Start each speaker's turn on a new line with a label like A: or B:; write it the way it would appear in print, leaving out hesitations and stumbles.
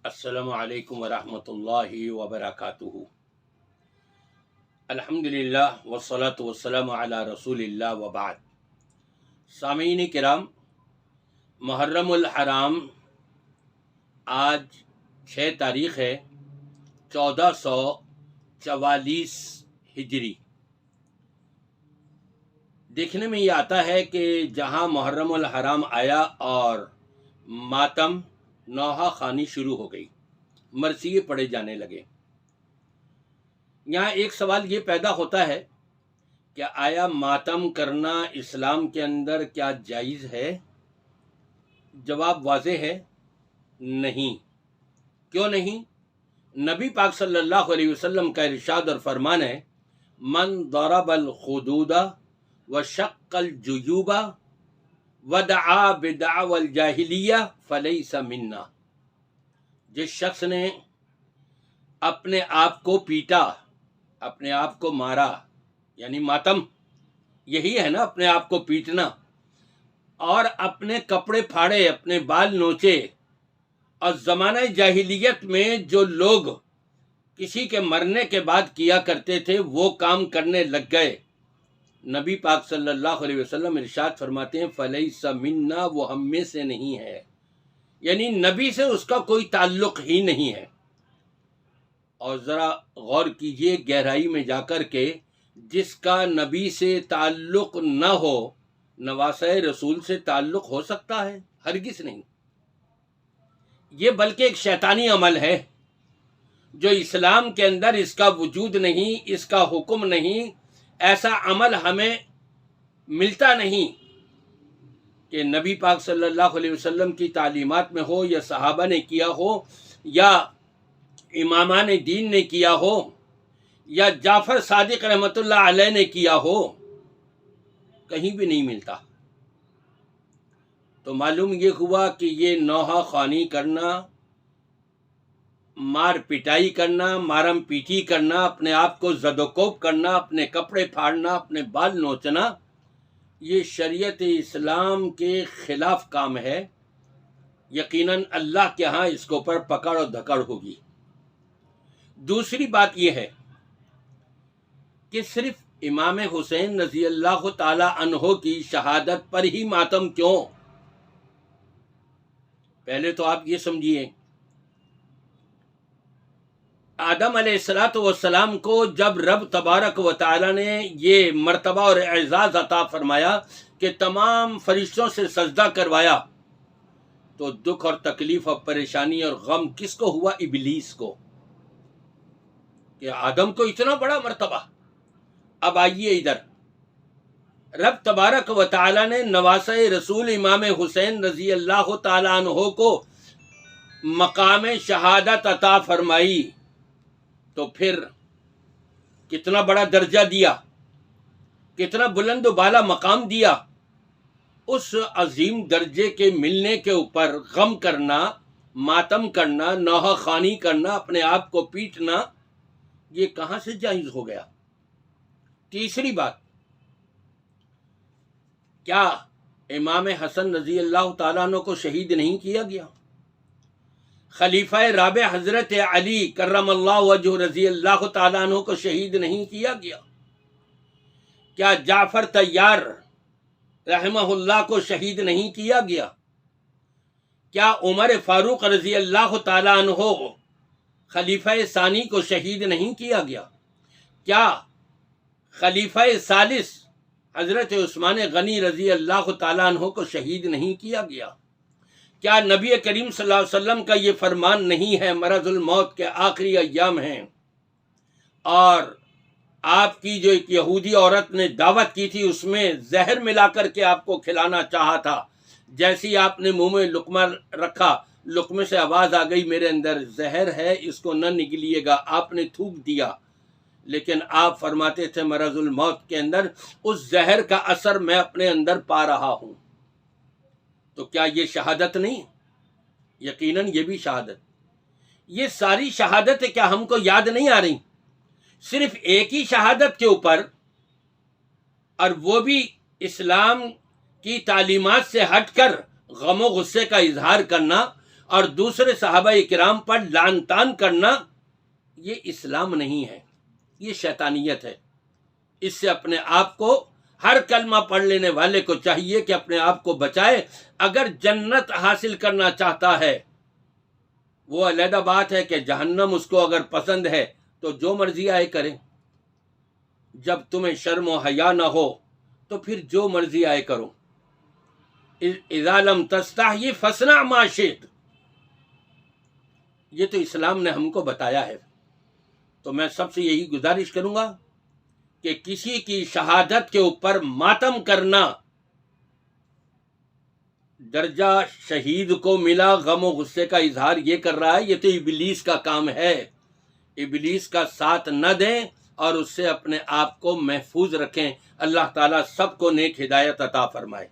A: السلام علیکم ورحمۃ اللہ وبرکاتہ۔ الحمدللہ والصلاة والسلام علی رسول اللہ وبعد۔ سامعین کرام، محرم الحرام آج 6 تاریخ ہے 1444 ہجری۔ دیکھنے میں یہ آتا ہے کہ جہاں محرم الحرام آیا اور ماتم نوحہ خوانی شروع ہو گئی، مرثیے پڑھے جانے لگے۔ یہاں ایک سوال یہ پیدا ہوتا ہے کہ آیا ماتم کرنا اسلام کے اندر کیا جائز ہے؟ جواب واضح ہے، نہیں۔ کیوں نہیں؟ نبی پاک صلی اللہ علیہ وسلم کا ارشاد اور فرمان ہے، من ضرب الخدود وشق الجیوب ودعا بدعوى الجاہلیہ فلیس منا۔ جس شخص نے اپنے آپ کو پیٹا، اپنے آپ کو مارا، یعنی ماتم یہی ہے نا، اپنے آپ کو پیٹنا، اور اپنے کپڑے پھاڑے، اپنے بال نوچے، اور زمانہ جاہلیت میں جو لوگ کسی کے مرنے کے بعد کیا کرتے تھے وہ کام کرنے لگ گئے، نبی پاک صلی اللہ علیہ وسلم ارشاد فرماتے ہیں فلیس منا، وہ ہم میں سے نہیں ہے، یعنی نبی سے اس کا کوئی تعلق ہی نہیں ہے۔ اور ذرا غور کیجئے گہرائی میں جا کر کے، جس کا نبی سے تعلق نہ ہو، نواسۂ رسول سے تعلق ہو سکتا ہے؟ ہرگز نہیں۔ یہ بلکہ ایک شیطانی عمل ہے جو اسلام کے اندر اس کا وجود نہیں، اس کا حکم نہیں، ایسا عمل ہمیں ملتا نہیں کہ نبی پاک صلی اللہ علیہ وسلم کی تعلیمات میں ہو، یا صحابہ نے کیا ہو، یا امامان دین نے کیا ہو، یا جعفر صادق رحمۃ اللہ علیہ نے کیا ہو، کہیں بھی نہیں ملتا۔ تو معلوم یہ ہوا کہ یہ نوحہ خوانی کرنا، مار پٹائی کرنا، مارم پیٹی کرنا، اپنے آپ کو زد و کوب کرنا، اپنے کپڑے پھاڑنا، اپنے بال نوچنا، یہ شریعت اسلام کے خلاف کام ہے۔ یقیناً اللہ کے ہاں اس کے اوپر پکڑ اور دھکڑ ہوگی۔ دوسری بات یہ ہے کہ صرف امام حسین رضی اللہ تعالی عنہ کی شہادت پر ہی ماتم کیوں؟ پہلے تو آپ یہ سمجھیے، آدم علیہ السلام کو جب رب تبارک و تعالی نے یہ مرتبہ اور اعزاز عطا فرمایا کہ تمام فرشتوں سے سجدہ کروایا، تو دکھ اور تکلیف اور پریشانی اور غم کس کو ہوا؟ ابلیس کو، کہ آدم کو اتنا بڑا مرتبہ۔ اب آئیے ادھر، رب تبارک و تعالی نے نواسۂ رسول امام حسین رضی اللہ تعالی عنہ کو مقام شہادت عطا فرمائی، تو پھر کتنا بڑا درجہ دیا، کتنا بلند و بالا مقام دیا۔ اس عظیم درجے کے ملنے کے اوپر غم کرنا، ماتم کرنا، نوحہ خوانی کرنا، اپنے آپ کو پیٹنا، یہ کہاں سے جائز ہو گیا؟ تیسری بات، کیا امام حسن رضی اللہ تعالیٰ عنہ کو شہید نہیں کیا گیا؟ خلیفہ رابع حضرت علی کرم اللہ وجہ رضی اللہ تعالیٰ عنہ کو شہید نہیں کیا گیا؟ کیا جعفر طیار رحمہ اللہ کو شہید نہیں کیا گیا؟ کیا عمر فاروق رضی اللہ تعالیٰ عنہ خلیفہ ثانی کو شہید نہیں کیا گیا؟ کیا خلیفہ ثالث حضرت عثمان غنی رضی اللہ تعالیٰ عنہ کو شہید نہیں کیا گیا؟ کیا نبی کریم صلی اللہ علیہ وسلم کا یہ فرمان نہیں ہے مرض الموت کے آخری ایام ہیں، اور آپ کی جو ایک یہودی عورت نے دعوت کی تھی اس میں زہر ملا کر کے آپ کو کھلانا چاہا تھا، جیسی آپ نے منہ میں لقمہ رکھا، لقمے سے آواز آ گئی میرے اندر زہر ہے، اس کو نہ نگلیے گا، آپ نے تھوک دیا، لیکن آپ فرماتے تھے مرض الموت کے اندر اس زہر کا اثر میں اپنے اندر پا رہا ہوں۔ تو کیا یہ شہادت نہیں؟ یقیناً یہ بھی شہادت۔ یہ ساری شہادتیں کیا ہم کو یاد نہیں آ رہی؟ صرف ایک ہی شہادت کے اوپر، اور وہ بھی اسلام کی تعلیمات سے ہٹ کر غم و غصے کا اظہار کرنا اور دوسرے صحابہ کرام پر لعن طعن کرنا یہ اسلام نہیں ہے، یہ شیطانیت ہے۔ اس سے اپنے آپ کو، ہر کلمہ پڑھ لینے والے کو چاہیے کہ اپنے آپ کو بچائے۔ اگر جنت حاصل کرنا چاہتا ہے، وہ علیحدہ بات ہے کہ جہنم اس کو اگر پسند ہے تو جو مرضی آئے کرے۔ جب تمہیں شرم و حیا نہ ہو تو پھر جو مرضی آئے کرو۔ اذا لم تستحی فاصنع ما شئت، یہ تو اسلام نے ہم کو بتایا ہے۔ تو میں سب سے یہی گزارش کروں گا کہ کسی کی شہادت کے اوپر ماتم کرنا، درجہ شہید کو ملا، غم و غصے کا اظہار یہ کر رہا ہے، یہ تو ابلیس کا کام ہے۔ ابلیس کا ساتھ نہ دیں اور اس سے اپنے آپ کو محفوظ رکھیں۔ اللہ تعالیٰ سب کو نیک ہدایت عطا فرمائے۔